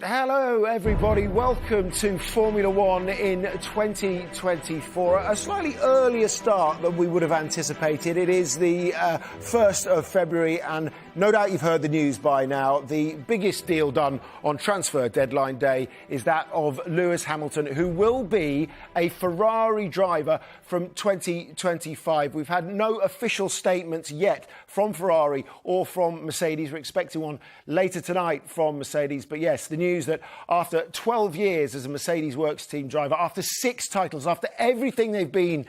Hello everybody, welcome to Formula One in 2024. A slightly earlier start than we would have anticipated. It is the 1st of February and no doubt you've heard the news by now. The biggest deal done on transfer deadline day is that of Lewis Hamilton, who will be a Ferrari driver from 2025. We've had no official statements yet from Ferrari or from Mercedes. We're expecting one later tonight from Mercedes. But yes, the news that after 12 years as a Mercedes Works team driver, after 6 titles, after everything they've been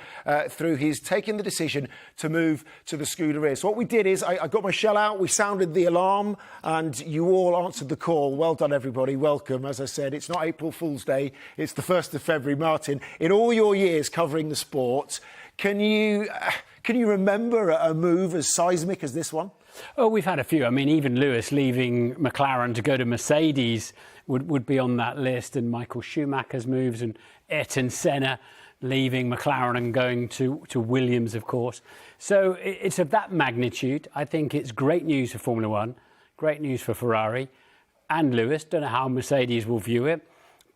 through, he's taken the decision to move to the Scuderia. So what we did is I got my shell out, we sounded the alarm, and you all answered the call. Well done, everybody. Welcome. As I said, it's not April Fool's Day. It's the 1st of February. Martin, in all your years covering the sport, can you remember a move as seismic as this one? Oh, we've had a few. I mean, even Lewis leaving McLaren to go to Mercedes would be on that list, and Michael Schumacher's moves, and Ayrton Senna leaving McLaren and going to Williams, of course. So it's of that magnitude. I think it's great news for Formula One, great news for Ferrari and Lewis. Don't know how Mercedes will view it,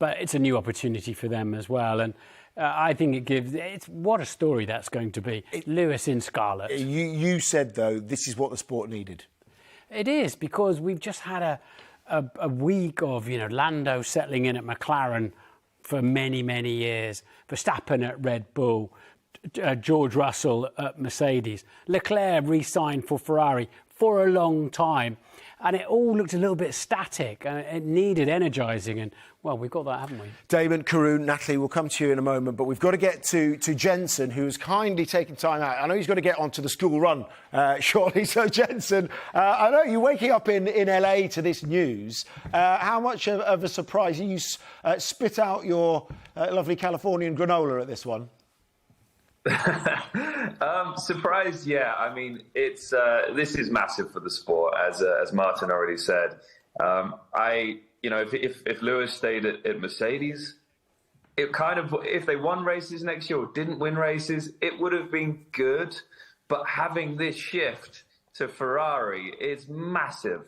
but it's a new opportunity for them as well. And I think what a story that's going to be. Lewis in scarlet. You said, though, this is what the sport needed. It is, because we've just had a week of, Lando settling in at McLaren for many, many years, Verstappen at Red Bull, George Russell at Mercedes, Leclerc re-signed for Ferrari for a long time. And it all looked a little bit static and it needed energising. And, well, we've got that, haven't we? Damon, Karun, Natalie, we'll come to you in a moment, but we've got to get to Jenson, who's kindly taken time out. I know he's got to get onto the school run shortly. So, Jenson, I know you're waking up in LA to this news. How much of a surprise? You spit out your lovely Californian granola at this one? Surprised, yeah. I mean, it's this is massive for the sport, as Martin already said. If Lewis stayed at Mercedes, it kind of, if they won races next year or didn't win races, it would have been good. But having this shift to Ferrari is massive.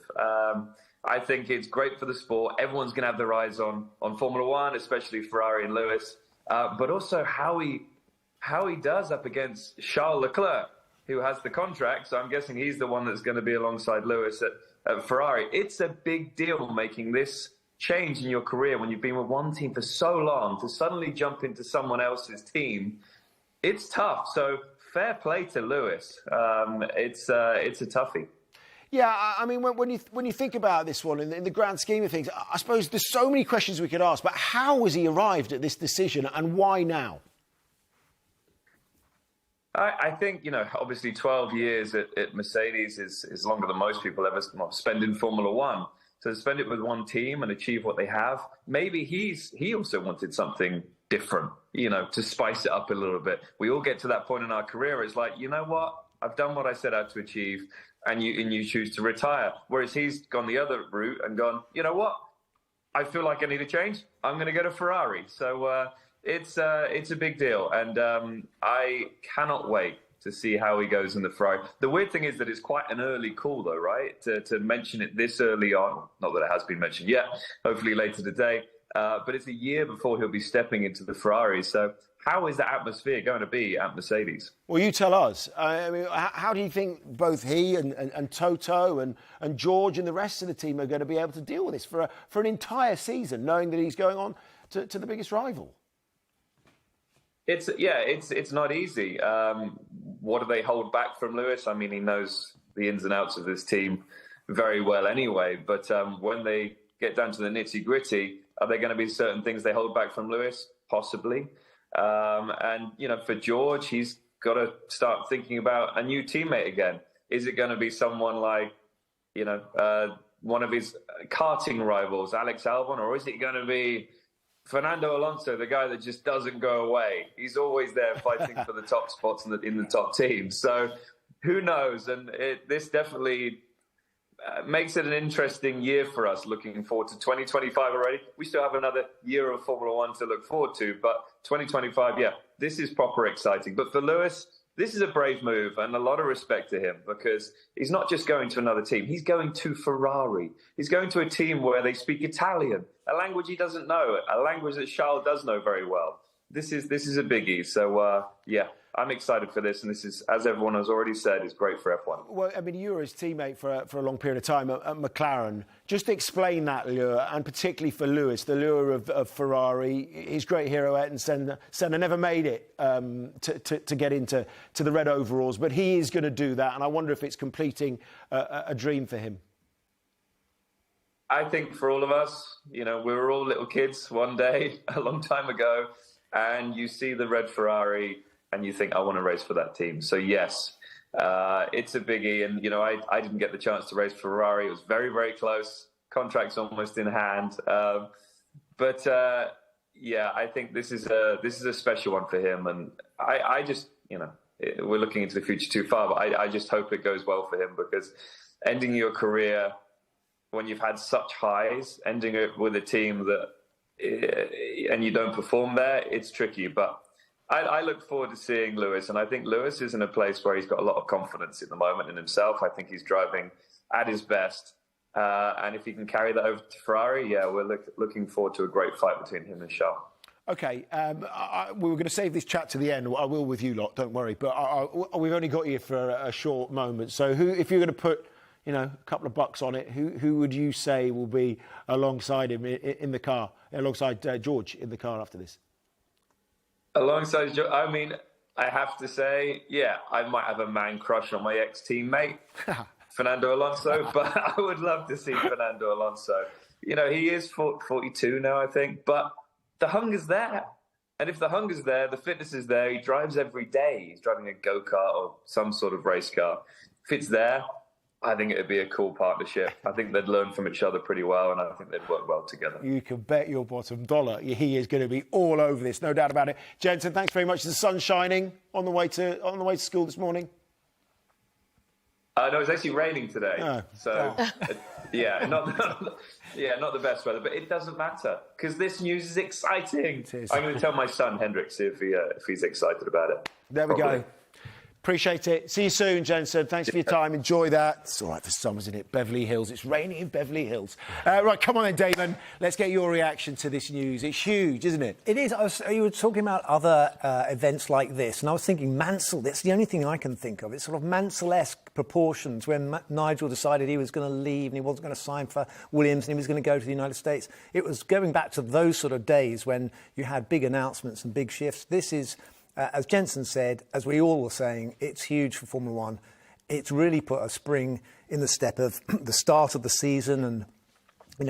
I think it's great for the sport. Everyone's going to have their eyes on Formula One, especially Ferrari and Lewis, but also how he does up against Charles Leclerc, who has the contract. So I'm guessing he's the one that's going to be alongside Lewis at Ferrari. It's a big deal making this change in your career when you've been with one team for so long to suddenly jump into someone else's team. It's tough. So fair play to Lewis. It's a toughie. Yeah, I mean, when you think about this one in the grand scheme of things, I suppose there's so many questions we could ask, but how has he arrived at this decision and why now? I think, obviously 12 years at Mercedes is longer than most people ever spend in Formula One. So to spend it with one team and achieve what they have, maybe he also wanted something different, to spice it up a little bit. We all get to that point in our career. It's like, you know what? I've done what I set out to achieve, and you choose to retire. Whereas he's gone the other route and gone, you know what? I feel like I need a change. I'm going to go to Ferrari. So, It's a big deal, and I cannot wait to see how he goes in the Ferrari. The weird thing is that it's quite an early call, though, right? To mention it this early on. Not that it has been mentioned yet, hopefully later today. But it's a year before he'll be stepping into the Ferrari. So how is the atmosphere going to be at Mercedes? Well, you tell us. I mean, how do you think both he and Toto and George and the rest of the team are going to be able to deal with this for an entire season, knowing that he's going on to the biggest rival? It's not easy. What do they hold back from Lewis? I mean, he knows the ins and outs of this team very well anyway. But when they get down to the nitty gritty, are there going to be certain things they hold back from Lewis? Possibly. And for George, he's got to start thinking about a new teammate again. Is it going to be someone like, one of his karting rivals, Alex Albon, or is it going to be Fernando Alonso, the guy that just doesn't go away? He's always there fighting for the top spots in the top teams. So who knows? And this definitely makes it an interesting year for us, looking forward to 2025 already. We still have another year of Formula One to look forward to, but 2025, yeah, this is proper exciting. But for Lewis, this is a brave move and a lot of respect to him, because he's not just going to another team. He's going to Ferrari. He's going to a team where they speak Italian, a language he doesn't know, a language that Charles does know very well. This is a biggie. So, yeah, I'm excited for this. And this is, as everyone has already said, is great for F1. Well, I mean, you were his teammate for a long period of time at McLaren. Just explain that lure, and particularly for Lewis, the lure of Ferrari. His great hero, Ayrton Senna, never made it to get into the red overalls, but he is going to do that. And I wonder if it's completing a dream for him. I think for all of us, we were all little kids one day, a long time ago, and you see the red Ferrari and you think, I want to race for that team. So yes, it's a biggie. And, I didn't get the chance to race Ferrari. It was very, very close. Contracts almost in hand. But I think this is a special one for him. And I just, we're looking into the future too far, but I just hope it goes well for him, because ending your career when you've had such highs, ending it with a team that, and you don't perform there, it's tricky. But I look forward to seeing Lewis, and I think Lewis is in a place where he's got a lot of confidence at the moment in himself. I think he's driving at his best, and if he can carry that over to Ferrari, we're looking forward to a great fight between him and Charles. Okay, we were going to save this chat to the end. I will with you lot, don't worry. But we've only got you for a short moment. So if you're going to put, a couple of bucks on it, who would you say will be alongside him in the car, alongside George in the car after this? Alongside George, I mean, I have to say, I might have a man crush on my ex-teammate, Fernando Alonso, but I would love to see Fernando Alonso. He is 42 now, I think, but the hunger's there. And if the hunger's there, the fitness is there, he drives every day. He's driving a go-kart or some sort of race car. If it's there, I think it would be a cool partnership. I think they'd learn from each other pretty well, and I think they'd work well together. You can bet your bottom dollar he is going to be all over this, no doubt about it. Jenson, thanks very much. Is the sun shining on the way to school this morning? No, it's actually raining today. Oh. So, not the best weather, but it doesn't matter, because this news is exciting. I'm going to tell my son, Hendrik, see if he's excited about it. There we go. Appreciate it. See you soon, Jenson. Thanks for your time. Enjoy that. It's all right for some, isn't it? Beverly Hills. It's raining in Beverly Hills. Right, come on then, Damon. Let's get your reaction to this news. It's huge, isn't it? It is. You were talking about other events like this, and I was thinking Mansell. That's the only thing I can think of. It's sort of Mansell-esque proportions when Nigel decided he was going to leave and he wasn't going to sign for Williams and he was going to go to the United States. It was going back to those sort of days when you had big announcements and big shifts. This is... as Jenson said, as we all were saying, it's huge for Formula One. It's really put a spring in the step of the start of the season and,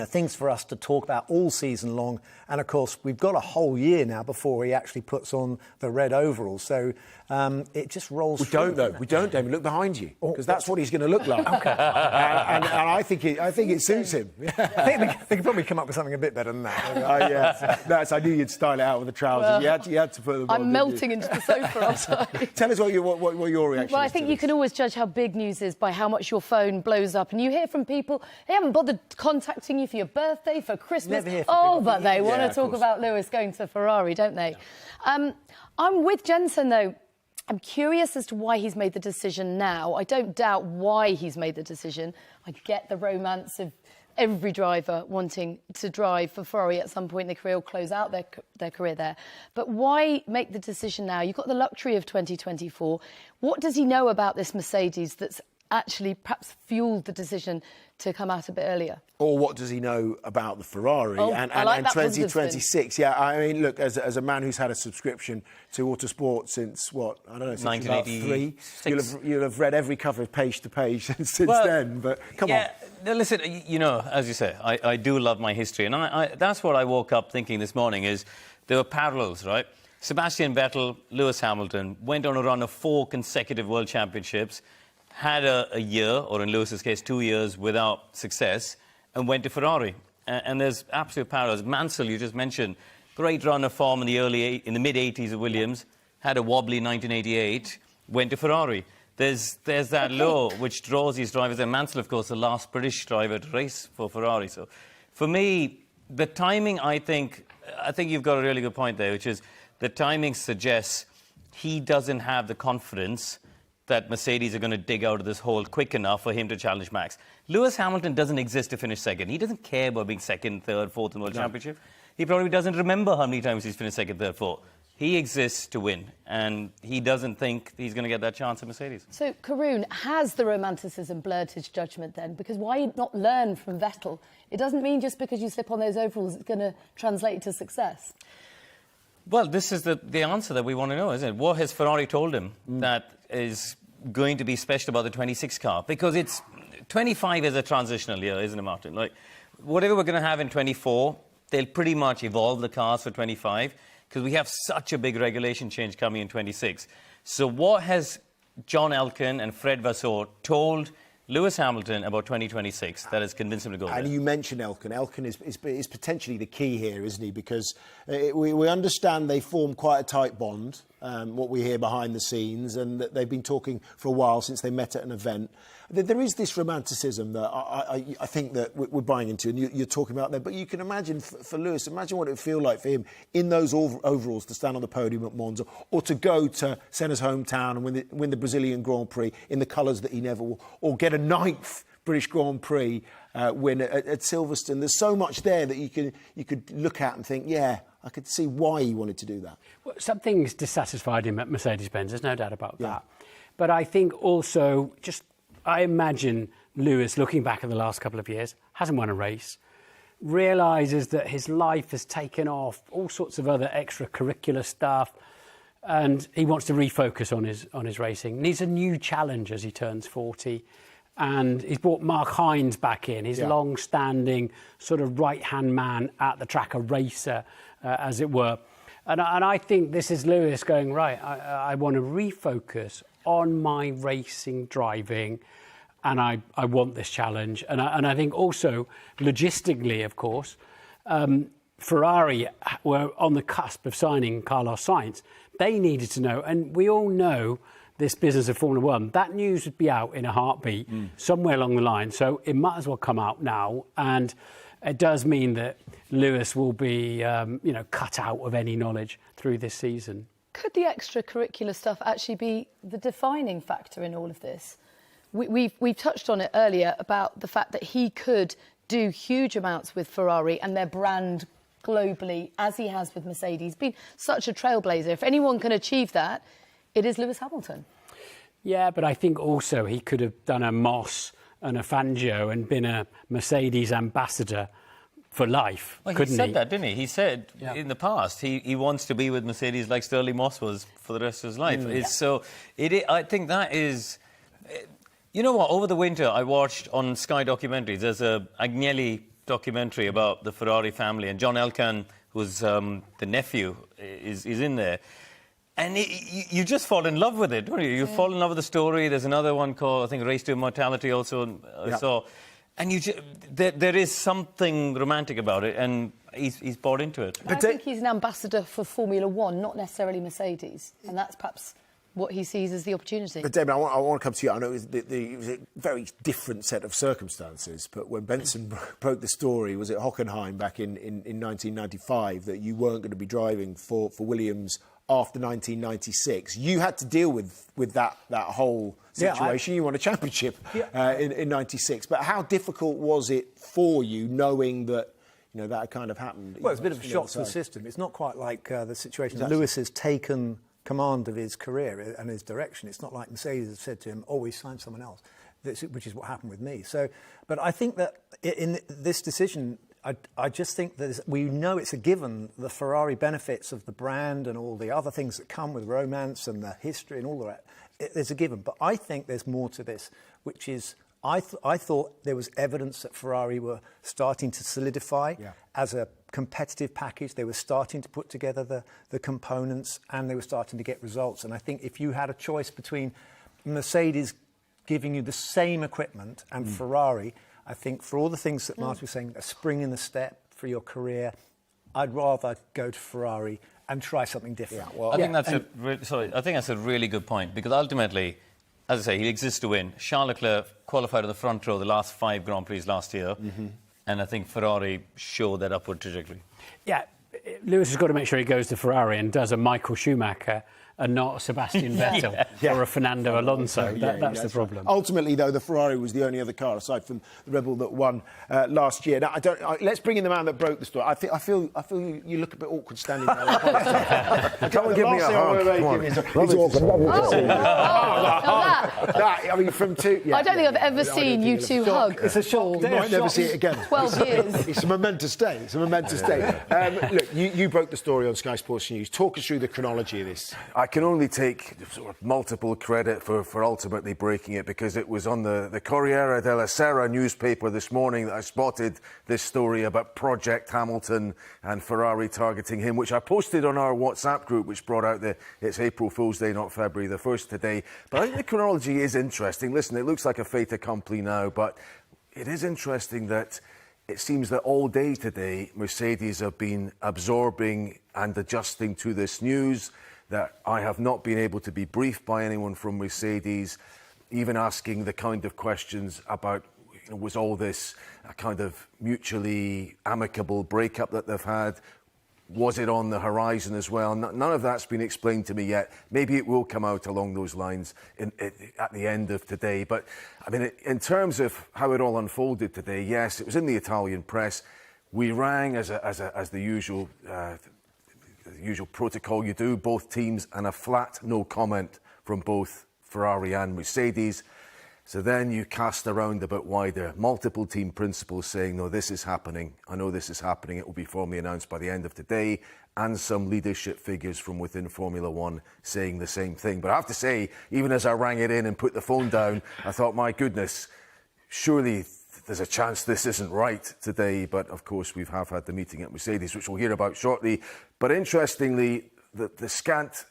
things for us to talk about all season long. And, of course, we've got a whole year now before he actually puts on the red overall. So it just rolls through. We don't, though. We don't, David. Look behind you, because that's what he's going to look like. Okay. And I think it suits him. I think they could probably come up with something a bit better than that. I knew you'd style it out with the trousers. You had to put them on. I'm melting into the sofa outside. Tell us what your reaction is. Well, I think you can always judge how big news is by how much your phone blows up. And you hear from people, they haven't bothered contacting you for your birthday, for Christmas. But they want to talk about Lewis going to Ferrari, don't they? Yeah. I'm with Jenson, though. I'm curious as to why he's made the decision now. I don't doubt why he's made the decision. I get the romance of every driver wanting to drive for Ferrari at some point in their career or close out their career there. But why make the decision now? You've got the luxury of 2024. What does he know about this Mercedes that's actually perhaps fueled the decision to come out a bit earlier? Or what does he know about the Ferrari and 2026? Yeah, I mean, look, as a man who's had a subscription to Autosport since, what, I don't know, since 1983, you'll have read every cover page to page since then, but come on. No, listen, as you say, I do love my history, and that's what I woke up thinking this morning, is there were parallels, right? Sebastian Vettel, Lewis Hamilton went on a run of 4 consecutive World Championships, had a year, or in Lewis's case, 2 years without success, and went to Ferrari. And there's absolute parallels. Mansell, you just mentioned, great run of form in the mid-80s of Williams, had a wobbly 1988, went to Ferrari. There's that law which draws these drivers, and Mansell, of course, the last British driver to race for Ferrari. So, for me, the timing, I think you've got a really good point there, which is the timing suggests he doesn't have the confidence that Mercedes are going to dig out of this hole quick enough for him to challenge Max. Lewis Hamilton doesn't exist to finish second. He doesn't care about being second, third, fourth in the World Championship. He probably doesn't remember how many times he's finished second, third, fourth. He exists to win, and he doesn't think he's going to get that chance at Mercedes. So, Karun, has the romanticism blurred his judgment then? Because why not learn from Vettel? It doesn't mean just because you slip on those overalls it's going to translate to success. Well, this is the answer that we want to know, isn't it? What has Ferrari told him that is going to be special about the 26 car? Because it's 25 is a transitional year, isn't it, Martin? Like, whatever we're going to have in 24, they'll pretty much evolve the cars for 25 because we have such a big regulation change coming in 26. So what has John Elkann and Fred Vasseur told Lewis Hamilton about 2026 that has convinced him to go there? And you mentioned Elkann. Elkann is potentially the key here, isn't he? Because we understand they form quite a tight bond, what we hear behind the scenes, and that they've been talking for a while since they met at an event. There is this romanticism that I think that we're buying into, and you're talking about there. But you can imagine for Lewis, imagine what it would feel like for him in those overalls to stand on the podium at Monza, or to go to Senna's hometown and win the Brazilian Grand Prix in the colours that he never wore, or get a 9th British Grand Prix win at Silverstone. There's so much there that you could look at and think, yeah, I could see why he wanted to do that. Well, something's dissatisfied him at Mercedes-Benz, there's no doubt about that. But I think also, I imagine Lewis, looking back at the last couple of years, hasn't won a race, realises that his life has taken off all sorts of other extracurricular stuff, and he wants to refocus on his racing. Needs a new challenge as he turns 40. And he's brought Mark Hines back in, his long-standing sort of right-hand man at the track, a racer, as it were. And I think this is Lewis going, right, I want to refocus on my racing driving, and I want this challenge. And I think also, logistically, of course, Ferrari were on the cusp of signing Carlos Sainz. They needed to know, and we all know this business of Formula One, that news would be out in a heartbeat somewhere along the line. So it might as well come out now. And it does mean that Lewis will be, cut out of any knowledge through this season. Could the extracurricular stuff actually be the defining factor in all of this? We've touched on it earlier about the fact that he could do huge amounts with Ferrari and their brand globally, as he has with Mercedes. Been such a trailblazer. If anyone can achieve that, it is Lewis Hamilton. Yeah, but I think also he could have done a Moss and a Fangio and been a Mercedes ambassador for life, couldn't he? He said that, didn't he? He said in the past he wants to be with Mercedes like Sterling Moss was for the rest of his life. I think that is... You know what? Over the winter, I watched on Sky documentaries, there's a Agnelli documentary about the Ferrari family, and John Elkann, who's the nephew, is in there. And you just fall in love with it, don't you? You fall in love with the story. There's another one called, I think, Race to Immortality also I saw. And there is something romantic about it, and he's bought into it. But I think he's an ambassador for Formula One, not necessarily Mercedes. And that's perhaps what he sees as the opportunity. But Damon, I want to come to you. I know it was a very different set of circumstances, but when Benson broke the story, was it Hockenheim back in 1995, that you weren't going to be driving for Williams after 1996, you had to deal with that whole situation. You won a championship in 96. But how difficult was it for you, knowing that that had kind of happened? Well, it's a bit of a shock to the system. It's not quite like the situation that Lewis has taken command of his career and his direction. It's not like Mercedes has said to him, we signed someone else, which is what happened with me. So, but I think that in this decision, I just think that we know it's a given, the Ferrari benefits of the brand and all the other things that come with romance and the history and all of that. There's a given. But I think there's more to this, which is I thought there was evidence that Ferrari were starting to solidify as a competitive package. They were starting to put together the components, and they were starting to get results. And I think if you had a choice between Mercedes giving you the same equipment and Ferrari, I think for all the things that Martin was saying, a spring in the step for your career, I'd rather go to Ferrari and try something different. I think that's a really good point, because ultimately, as I say, he exists to win. Charles Leclerc qualified in the front row the last 5 Grand Prix last year, and I think Ferrari showed that upward trajectory. Yeah, Lewis has got to make sure he goes to Ferrari and does a Michael Schumacher and not Sebastian Vettel or a Fernando Alonso. That's the problem. Ultimately, though, the Ferrari was the only other car aside from the Red Bull that won last year. Now, let's bring in the man that broke the story. I feel you look a bit awkward standing there. Come and give me a hug. I mean, from two. I don't think I've ever seen you two hug. It's a shock. You might never see it again. 12 years. It's a momentous day. Look, you broke the story on Sky Sports News. Talk us through the chronology of this. I can only take sort of multiple credit for ultimately breaking it, because it was on the Corriere della Sera newspaper this morning that I spotted this story about Project Hamilton and Ferrari targeting him, which I posted on our WhatsApp group, which brought out it's April Fool's Day, not February the 1st today. But I think the chronology is interesting. Listen, it looks like a fait accompli now, but it is interesting that it seems that all day today, Mercedes have been absorbing and adjusting to this news, that I have not been able to be briefed by anyone from Mercedes, even asking the kind of questions about, was all this a kind of mutually amicable breakup that they've had? Was it on the horizon as well? None of that's been explained to me yet. Maybe it will come out along those lines at the end of today. But, I mean, in terms of how it all unfolded today, yes, it was in the Italian press. We rang as the usual protocol you do, both teams, and a flat no comment from both Ferrari and Mercedes. So then you cast around a bit wider. Multiple team principals saying, no, this is happening. I know this is happening. It will be formally announced by the end of today. And some leadership figures from within Formula One saying the same thing. But I have to say, even as I rang it in and put the phone down, I thought, my goodness, surely there's a chance this isn't right today. But of course, we have had the meeting at Mercedes, which we'll hear about shortly. But interestingly, the scant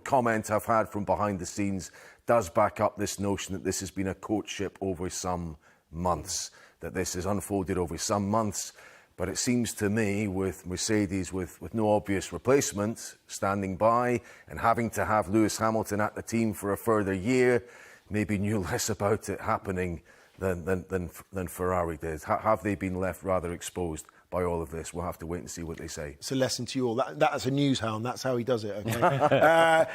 comment I've had from behind the scenes does back up this notion that this has been a courtship over some months, that this has unfolded over some months. But it seems to me, with Mercedes with no obvious replacement standing by and having to have Lewis Hamilton at the team for a further year, maybe knew less about it happening than Ferrari did. Have they been left rather exposed by all of this? We'll have to wait and see what they say. It's a lesson to you all. That's a news hound. That's how he does it. Okay.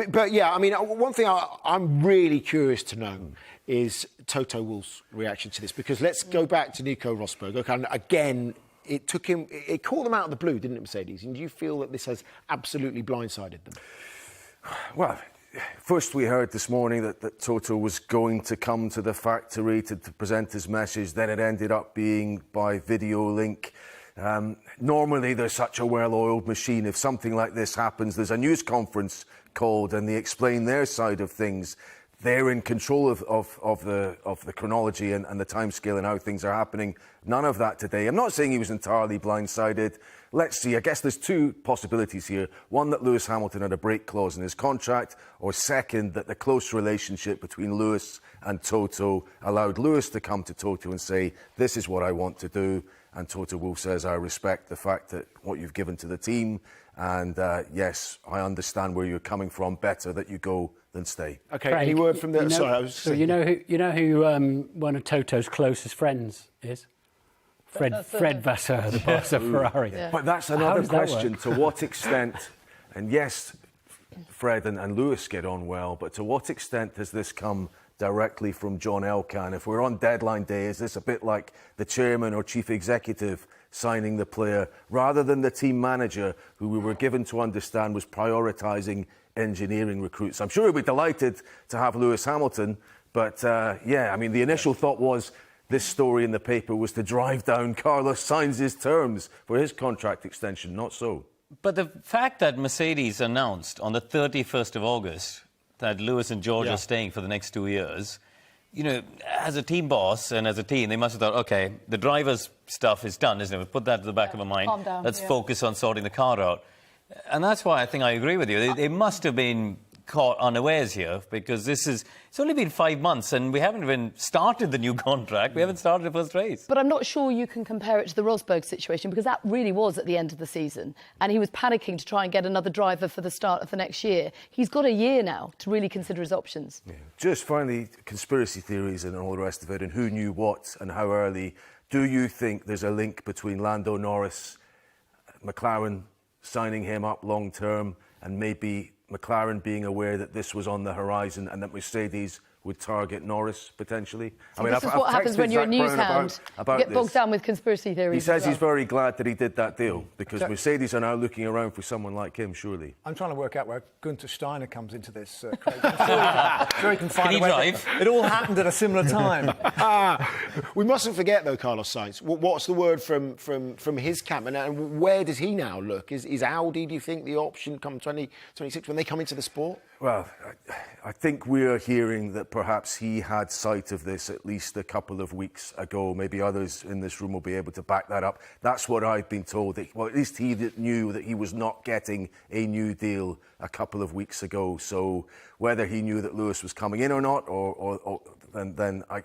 but yeah, I mean, one thing I'm really curious to know is Toto Wolff's reaction to this, because let's go back to Nico Rosberg. Okay, and again, it caught them out of the blue, didn't it, Mercedes? And do you feel that this has absolutely blindsided them? Well, first we heard this morning that Toto was going to come to the factory to present his message. Then it ended up being by video link. Normally there's such a well-oiled machine. If something like this happens, there's a news conference called and they explain their side of things. They're in control of the chronology and the timescale and how things are happening. None of that today. I'm not saying he was entirely blindsided. Let's see. I guess there's two possibilities here. One, that Lewis Hamilton had a break clause in his contract, or second, that the close relationship between Lewis and Toto allowed Lewis to come to Toto and say, this is what I want to do. And Toto Wolff says, I respect the fact that what you've given to the team. And yes, I understand where you're coming from. Better that you go than stay. Okay, Craig, any word from the... Sorry, I was so you know who one of Toto's closest friends is? Fred Vasseur, the boss of Ferrari. Yeah. But that's another question. To what extent, and yes, Fred and Lewis get on well, but to what extent has this come directly from John Elkann? If we're on deadline day, is this a bit like the chairman or chief executive signing the player, rather than the team manager, who we were given to understand was prioritising engineering recruits? I'm sure he'd be delighted to have Lewis Hamilton, but yeah, I mean, the initial thought was this story in the paper was to drive down Carlos Sainz's terms for his contract extension. Not so. But the fact that Mercedes announced on the 31st of August that Lewis and George are staying for the next 2 years, you know, as a team boss and as a team, they must have thought, OK, the driver's stuff is done, isn't it? We'll put that to the back of our mind. Calm down, Let's focus on sorting the car out. And that's why I think I agree with you. They must have been caught unawares here, because it's only been 5 months and we haven't even started the new contract. We haven't started the first race. But I'm not sure you can compare it to the Rosberg situation, because that really was at the end of the season and he was panicking to try and get another driver for the start of the next year. He's got a year now to really consider his options. Yeah. Just finally, conspiracy theories and all the rest of it, and who knew what and how early. Do you think there's a link between Lando Norris, McLaren signing him up long term, and maybe McLaren being aware that this was on the horizon and that Mercedes would target Norris potentially. So this is what happens when you're a news hound. You get bogged down with conspiracy theories. He says he's very glad that he did that deal because Mercedes are now looking around for someone like him, surely. I'm trying to work out where Gunther Steiner comes into this, Craig. I'm sure he can find a way. Drive? It all happened at a similar time. We mustn't forget, though, Carlos Sainz. What's the word from his camp? And where does he now look? Is Audi, do you think, the option come 2026 when they come into the sport? Well, I think we're hearing that perhaps he had sight of this at least a couple of weeks ago. Maybe others in this room will be able to back that up. That's what I've been told. Well, at least he knew that he was not getting a new deal a couple of weeks ago. So whether he knew that Lewis was coming in or not, then I,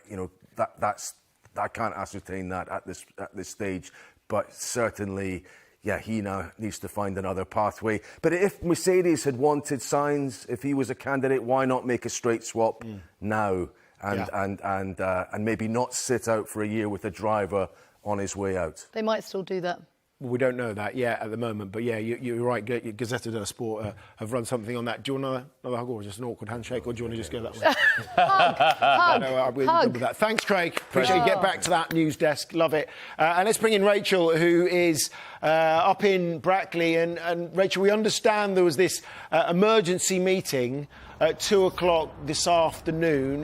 I can't ascertain that at this stage. But certainly, yeah, he now needs to find another pathway. But if Mercedes had wanted Sainz, if he was a candidate, why not make a straight swap now and maybe not sit out for a year with a driver on his way out? They might still do that. Well, we don't know that yet at the moment, but yeah, you're right. Gazzetta dello Sport have run something on that. Do you want another hug or just an awkward handshake, or do you want to just go that way? Hug. No, we're good with that. Thanks, Craig. Appreciate you. Get back to that news desk. Love it. And let's bring in Rachel, who is up in Brackley. And Rachel, we understand there was this emergency meeting at 2:00 this afternoon.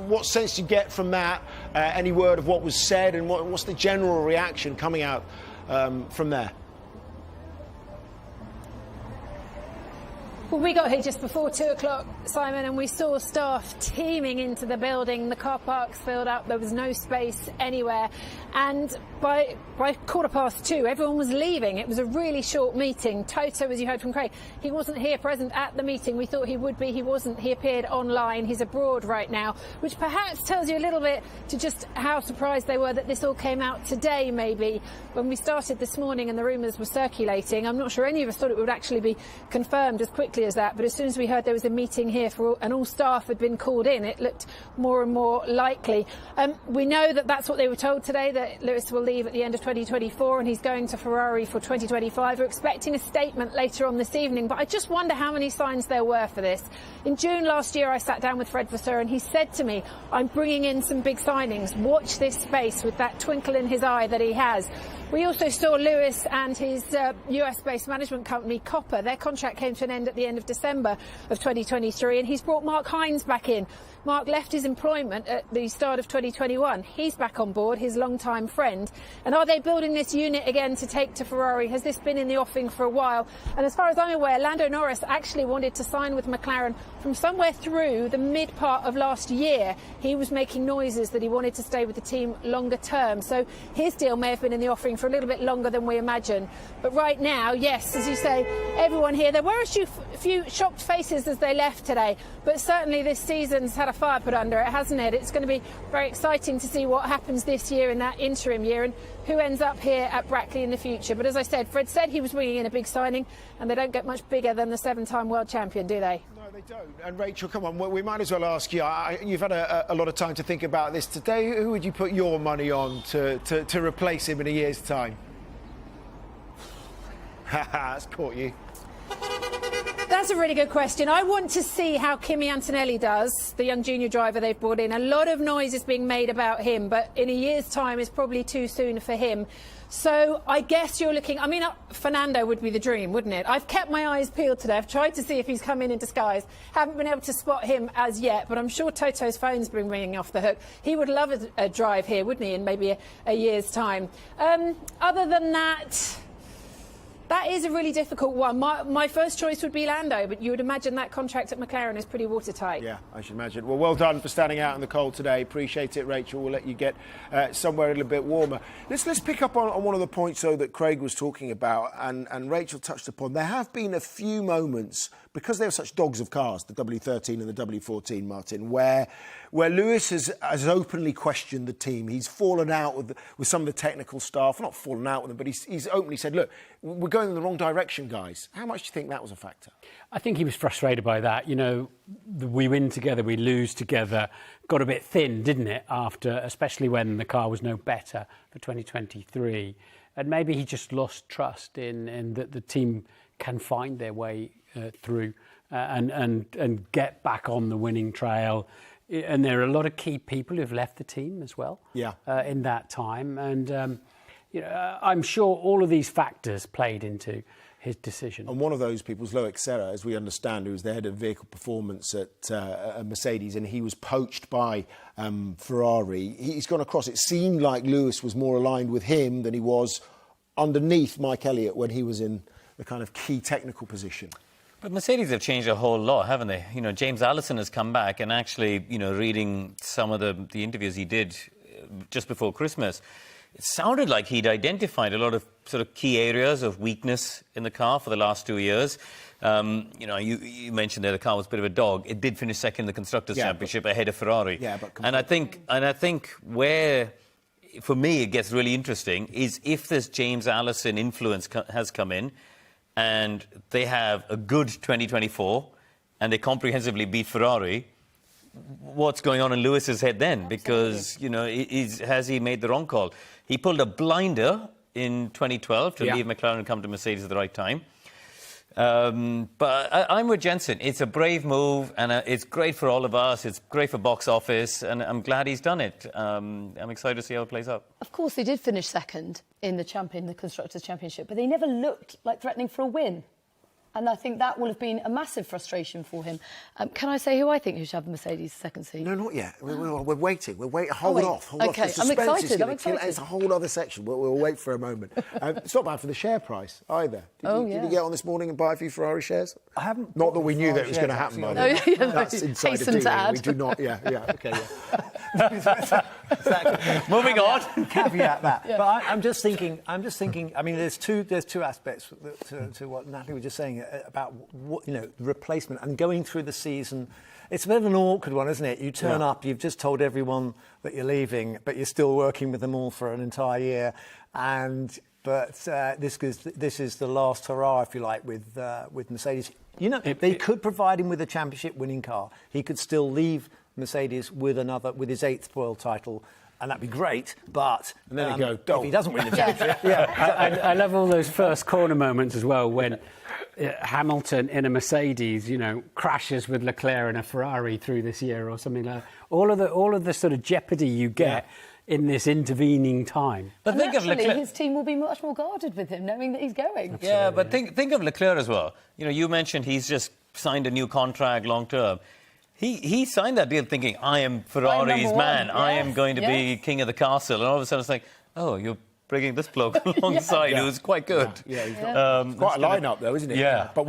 What sense do you get from that? Any word of what was said, and what's the general reaction coming out from there? Well, we got here just before 2:00, Simon, and we saw staff teeming into the building. The car parks filled up. There was no space anywhere. And by 2:15, everyone was leaving. It was a really short meeting. Toto, as you heard from Craig, he wasn't here present at the meeting. We thought he would be. He wasn't. He appeared online. He's abroad right now, which perhaps tells you a little bit to just how surprised they were that this all came out today, maybe. When we started this morning and the rumours were circulating, I'm not sure any of us thought it would actually be confirmed as quickly as that, but as soon as we heard there was a meeting here and all staff had been called in, it looked more and more likely. We know that that's what they were told today, that Lewis will leave at the end of 2024 and he's going to Ferrari for 2025. We're expecting a statement later on this evening, but I just wonder how many signs there were for this. In June last year, I sat down with Fred Vasseur and he said to me, I'm bringing in some big signings. Watch this space, with that twinkle in his eye that he has. We also saw Lewis and his US-based management company, Copper. Their contract came to an end at the end of December of 2023, and he's brought Mark Hines back in. Mark left his employment at the start of 2021. He's back on board, his long-time friend. And are they building this unit again to take to Ferrari? Has this been in the offing for a while? And as far as I'm aware, Lando Norris actually wanted to sign with McLaren from somewhere through the mid part of last year. He was making noises that he wanted to stay with the team longer term. So his deal may have been in the offing for a little bit longer than we imagine. But right now, yes, as you say, everyone here, there were a few shocked faces as they left today. But certainly this season's had a fire put under it, hasn't it? It's going to be very exciting to see what happens this year in that interim year and who ends up here at Brackley in the future. But as I said, Fred said he was bringing in a big signing, and they don't get much bigger than the 7-time world champion, do they? No, they don't. And Rachel, come on, we might as well ask you. You've had a lot of time to think about this today. Who would you put your money on to replace him in a year's time? That's caught you. That's a really good question. I want to see how Kimi Antonelli does, the young junior driver they've brought in. A lot of noise is being made about him, but in a year's time is probably too soon for him. So I guess you're looking... I mean, Fernando would be the dream, wouldn't it? I've kept my eyes peeled today. I've tried to see if he's come in disguise. Haven't been able to spot him as yet, but I'm sure Toto's phone's been ringing off the hook. He would love a drive here, wouldn't he, in maybe a year's time. Other than that... That is a really difficult one. My first choice would be Lando, but you would imagine that contract at McLaren is pretty watertight. Yeah, I should imagine. Well done for standing out in the cold today. Appreciate it, Rachel. We'll let you get somewhere a little bit warmer. Let's pick up on one of the points, though, that Craig was talking about and Rachel touched upon. There have been a few moments, because they're such dogs of cars, the W13 and the W14, Martin, where Lewis has openly questioned the team. He's fallen out with some of the technical staff. Not fallen out with them, but he's openly said, look, we're going in the wrong direction, guys. How much do you think that was a factor? I think he was frustrated by that. You know, we win together, we lose together. Got a bit thin, didn't it, after, especially when the car was no better for 2023. And maybe he just lost trust in that the team can find their way through and get back on the winning trail. And there are a lot of key people who've left the team as well in that time. And, you know, I'm sure all of these factors played into his decision. And one of those people is Loic Serra, as we understand, who was the head of vehicle performance at Mercedes, and he was poached by Ferrari. He's gone across. It seemed like Lewis was more aligned with him than he was underneath Mike Elliott when he was in the kind of key technical position. But Mercedes have changed a whole lot, haven't they? You know, James Allison has come back, and actually, you know, reading some of the interviews he did just before Christmas, it sounded like he'd identified a lot of sort of key areas of weakness in the car for the last 2 years. You know, you mentioned that the car was a bit of a dog. It did finish second in the Constructors' Championship ahead of Ferrari. And I think where, for me, it gets really interesting is if this James Allison influence has come in and they have a good 2024 and they comprehensively beat Ferrari, what's going on in Lewis's head then? Because, you know, has he made the wrong call? He pulled a blinder in 2012 to leave McLaren and come to Mercedes at the right time. But I'm with Jenson. It's a brave move, and it's great for all of us. It's great for box office, and I'm glad he's done it. I'm excited to see how it plays out. Of course, they did finish second in the Constructors' Championship, but they never looked like threatening for a win. And I think that will have been a massive frustration for him. Can I say who I think should have the Mercedes second seat? No, not yet. We're waiting. Hold off. Okay, I'm excited. It's a whole other section. We'll wait for a moment. It's not bad for the share price either. Did you get on this morning and buy a few Ferrari shares? I haven't. Not that we knew that it was going to happen, by the way. That's insider dealing. To add. We do not. Okay. Moving on. Caveat that. Yeah. But I'm just thinking. I mean, there's two aspects to what Natalie was just saying about what, you know, replacement and going through the season. It's a bit of an awkward one, isn't it? You turn up, you've just told everyone that you're leaving, but you're still working with them all for an entire year. But this is the last hurrah, if you like, with Mercedes. You know, they could provide him with a championship-winning car. He could still leave Mercedes with his 8th world title, and that'd be great. But and then if he doesn't win the championship, I love all those first corner moments as well when Hamilton in a Mercedes, you know, crashes with Leclerc in a Ferrari through this year or something like that. All of the sort of jeopardy you get in this intervening time. But think of Leclerc. His team will be much more guarded with him, knowing that he's going. Absolutely. Yeah, but think of Leclerc as well. You know, you mentioned he's just signed a new contract long term. He signed that deal thinking, I am Ferrari's man. Yes. I am going to be king of the castle. And all of a sudden it's like, oh, you're bringing this bloke alongside who's quite good. It's quite a lineup, though, isn't it? Yeah, but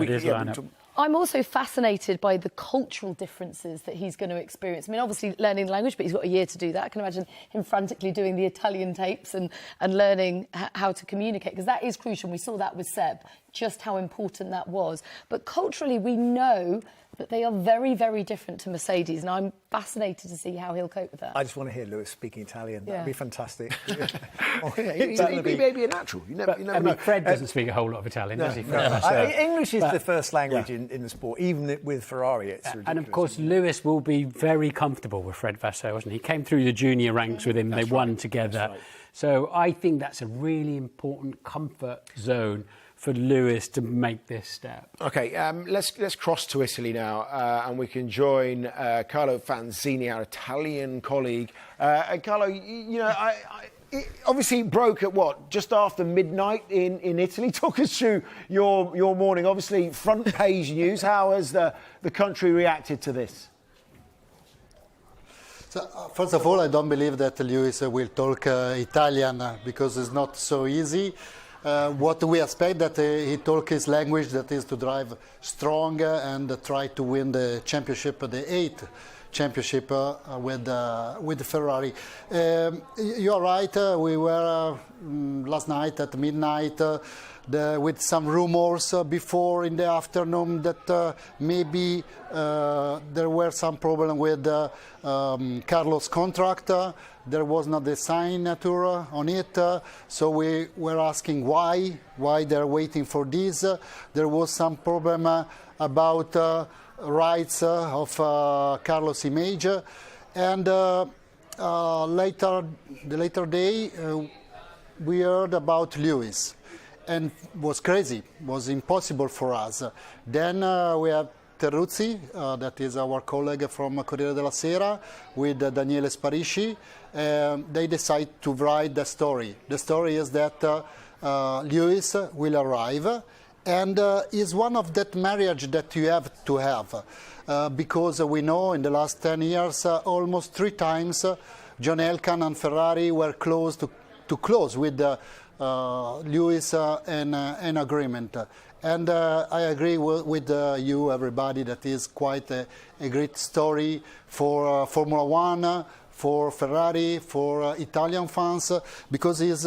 I'm also fascinated by the cultural differences that he's going to experience. I mean, obviously learning the language, but he's got a year to do that. I can imagine him frantically doing the Italian tapes and learning how to communicate, because that is crucial. We saw that with Seb, just how important that was. But culturally, we know that they are very, very different to Mercedes, and I'm fascinated to see how he'll cope with that. I just want to hear Lewis speaking Italian. That'd be fantastic. He'd be maybe a natural. You never know. Fred doesn't speak a whole lot of Italian, does he? English is the first language in the sport, even with Ferrari. It's ridiculous. And of course, Lewis will be very comfortable with Fred Vasseur, wasn't he? He came through the junior ranks with him. They won together. Right. So I think that's a really important comfort zone for Lewis to make this step. OK, let's cross to Italy now, and we can join Carlo Fanzini, our Italian colleague. Carlo, you know, it obviously broke at just after midnight in Italy. Talk us through your morning. Obviously, front page news. How has the country reacted to this? So, first of all, I don't believe that Lewis will talk Italian because it's not so easy. What we expect that he talk his language, that is to drive strong and try to win the championship, the 8th championship with Ferrari. You're right. We were last night at midnight with some rumors before in the afternoon that maybe there were some problem with Carlos' contract. there was not the signature on it. So we were asking why they're waiting for this. There was some problem about rights of Carlos' image. And later day, we heard about Lewis. And it was crazy, it was impossible for us. Then we have Terruzzi, that is our colleague from Corriere della Sera, with Daniele Sparisci. They decide to write the story. The story is that Lewis will arrive, and is one of that marriage that you have to have. Because we know in the last 10 years, almost 3 times, John Elkann and Ferrari were close to close with Lewis an agreement. And I agree with you, everybody, that is quite a great story for Formula One, for Ferrari, for Italian fans, because it's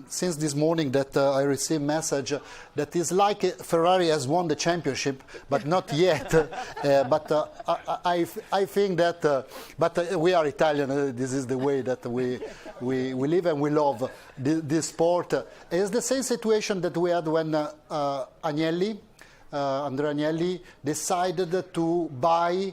since this morning that I received a message that is like Ferrari has won the championship, but not yet. But I think that, but we are Italian. This is the way that we live and we love this sport. It's the same situation that we had when Andrea Agnelli decided to buy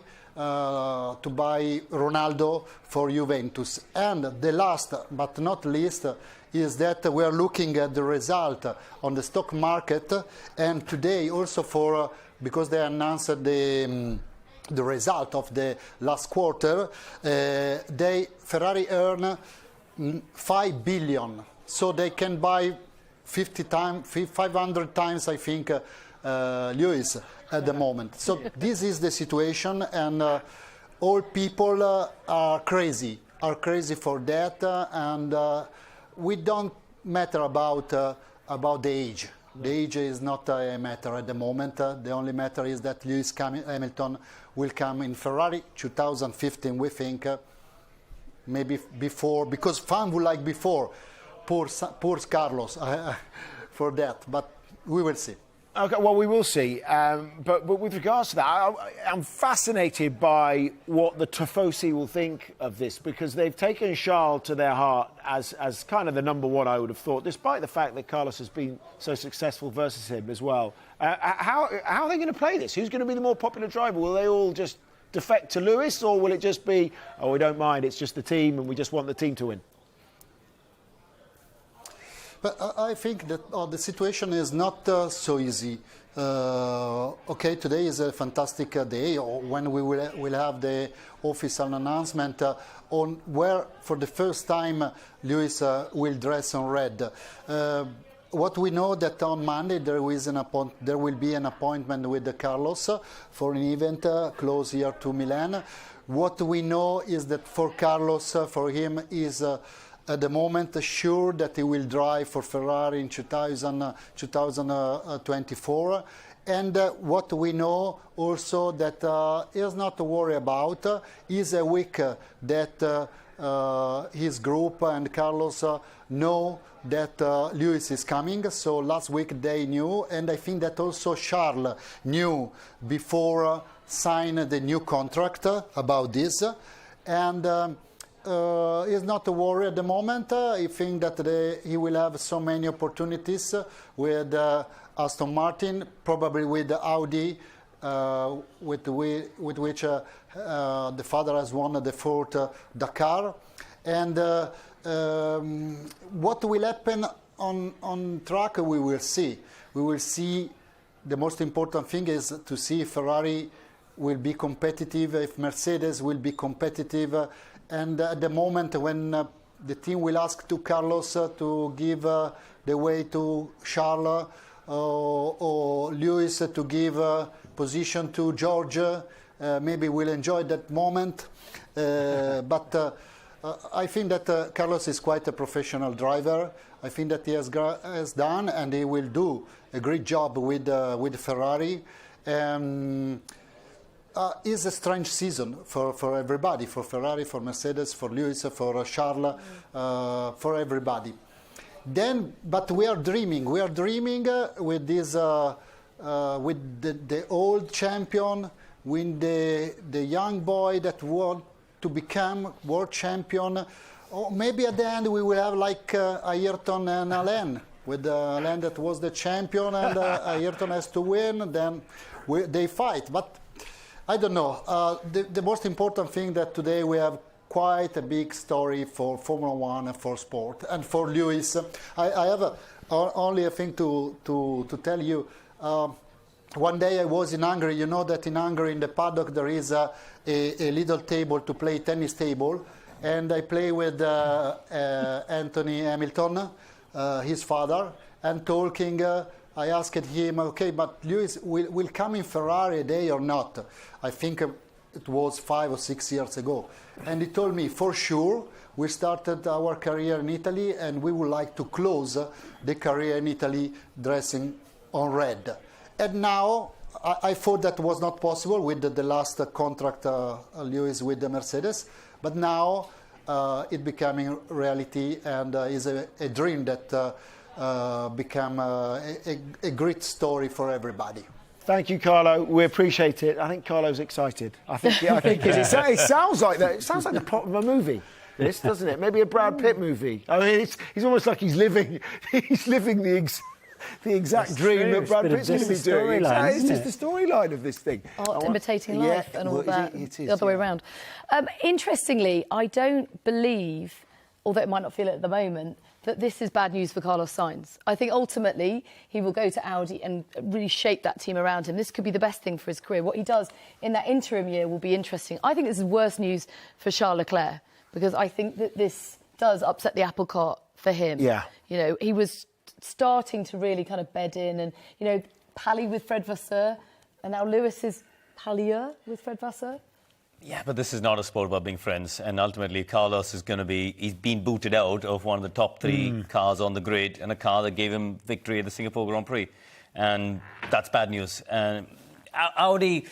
Ronaldo for Juventus. And the last but not least is that we are looking at the result on the stock market, and today also because they announced the result of the last quarter, Ferrari earn 5 billion, so they can buy 500 times, I think, Lewis at the moment. So this is the situation, and all people are crazy for that, and we don't matter about the age. The age is not a matter at the moment. The only matter is that Lewis Hamilton will come in Ferrari 2015, we think, maybe before, because fans would like before. Poor Carlos for that, but we will see. Okay, well, we will see. But with regards to that, I'm fascinated by what the tifosi will think of this, because they've taken Charles to their heart as kind of the number one, I would have thought, despite the fact that Carlos has been so successful versus him as well. How are they going to play this? Who's going to be the more popular driver? Will they all just defect to Lewis, or will it just be, oh, we don't mind, it's just the team and we just want the team to win? But I think that the situation is not so easy. Okay, today is a fantastic day when we will have the official announcement on where, for the first time, Lewis will dress on red. What we know that on Monday there will be an appointment with Carlos for an event close here to Milan. What we know is that for Carlos, for him, is at the moment sure that he will drive for Ferrari in 2024. And what we know also that is not to worry about is a week that his group and Carlos know that Lewis is coming. So last week they knew, and I think that also Charles knew before signing the new contract about this. And is not a worry at the moment. I think that he will have so many opportunities with Aston Martin, probably with Audi, with which the father has won the 4th Dakar. And what will happen on track, we will see. We will see. The most important thing is to see if Ferrari will be competitive, if Mercedes will be competitive. And at the moment when the team will ask to Carlos to give the way to Charles, or Lewis to give position to George, maybe we'll enjoy that moment. But I think that Carlos is quite a professional driver. I think that he has done, and he will do a great job with Ferrari. Is a strange season for everybody, for Ferrari, for Mercedes, for Lewis, for Charles, for everybody. Then, but we are dreaming with this, with the old champion, with the young boy that want to become world champion. or maybe at the end we will have like Ayrton and Alain, with Alain that was the champion and Ayrton has to win, then they fight. But I don't know. The most important thing that today we have quite a big story for Formula One and for sport. And for Lewis, I have only a thing to tell you. One day I was in Hungary. You know that in Hungary, in the paddock, there is a little table to play tennis table. And I play with Anthony Hamilton, his father, and talking. I asked him, okay, but Lewis will come in Ferrari a day or not? I think it was 5 or 6 years ago. And he told me, for sure, we started our career in Italy and we would like to close the career in Italy dressing on red. And now, I thought that was not possible with the last contract, Lewis, with the Mercedes. But now, it's becoming reality and is a dream that become a great story for everybody. Thank you, Carlo. We appreciate it. I think Carlo's excited. I think it sounds like that. It sounds like the plot of a movie. This, doesn't it? Maybe a Brad Pitt movie. I mean, it's almost like he's living the exact dream that Brad Pitt's going to be doing. It's just the storyline of this thing. Art imitating life and all that. It is, the other way around. Interestingly, I don't believe, although it might not feel it at the moment, that this is bad news for Carlos Sainz. I think ultimately he will go to Audi and really shape that team around him. This could be the best thing for his career. What he does in that interim year will be interesting. I think this is worse news for Charles Leclerc, because I think that this does upset the apple cart for him. Yeah. You know, he was starting to really kind of bed in and, you know, pally with Fred Vasseur, and now Lewis is pallier with Fred Vasseur. Yeah, but this is not a sport about being friends. And ultimately, Carlos is going to be... He's been booted out of one of the top 3 cars on the grid, and a car that gave him victory at the Singapore Grand Prix. And that's bad news. And Audi,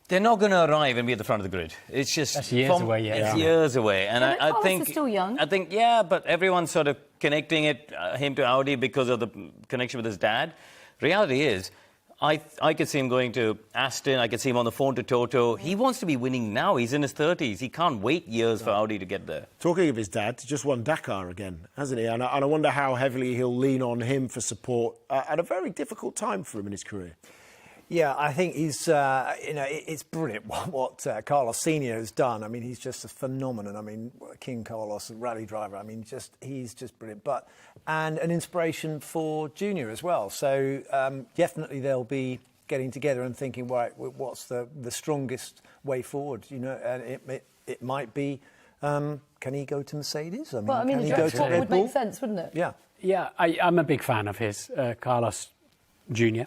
they're not going to arrive and be at the front of the grid. It's just... That's years away, yeah. It's years away. And I Carlos think... is still young. I think, yeah, but everyone's sort of connecting him to Audi because of the connection with his dad. Reality is... I could see him going to Aston. I could see him on the phone to Toto. He wants to be winning now. He's in his 30s. He can't wait years for Audi to get there. Talking of his dad, just won Dakar again, hasn't he? And I wonder how heavily he'll lean on him for support at a very difficult time for him in his career. Yeah, I think he's, it's brilliant what Carlos Sr has done. I mean, he's just a phenomenon. I mean, King Carlos, a rally driver. I mean, he's just brilliant. And an inspiration for Junior as well. So definitely they'll be getting together and thinking, right, what's the strongest way forward? You know, and it might be, can he go to Mercedes? I mean, can he go to Red Bull? Would make sense, wouldn't it? Yeah. Yeah, I'm a big fan of his, Carlos Jr.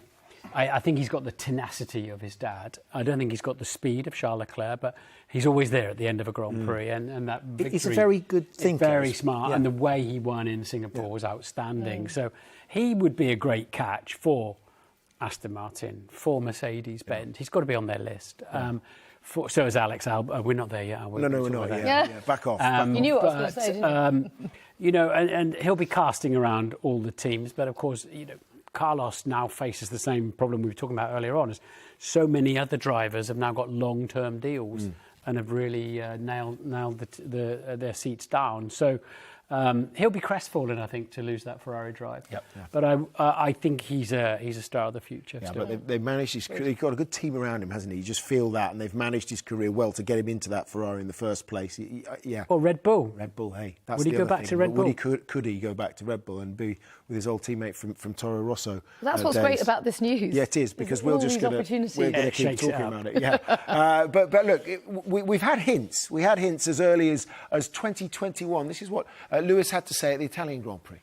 I think he's got the tenacity of his dad. I don't think he's got the speed of Charles Leclerc, but he's always there at the end of a Grand Prix. And that victory... He's a very good thinker. Very smart. Yeah. And the way he won in Singapore was outstanding. So he would be a great catch for Aston Martin, for Mercedes-Benz. He's got to be on their list. So is Alex Albon. We're not there yet, are we? No, we're not. Yeah. Back off. You knew what I was going to say, didn't you? You know, and he'll be casting around all the teams. But, of course, you know, Carlos now faces the same problem we were talking about earlier on. As so many other drivers have now got long-term deals and have really nailed their seats down. So he'll be crestfallen, I think, to lose that Ferrari drive. Yep. Yeah. But I think he's a star of the future. Yeah, still. but they've managed his career. He's got a good team around him, hasn't he? You just feel that, and they've managed his career well to get him into that Ferrari in the first place. Yeah. Or Red Bull. Red Bull. Hey, that's would he go back to Red Bull? Could he go back to Red Bull and be with his old teammate from Toro Rosso? That's what's great about this news. Yeah, it is, because we're going to keep talking about it. Yeah. But look, we've had hints. We had hints as early as 2021. This is what Lewis had to say at the Italian Grand Prix.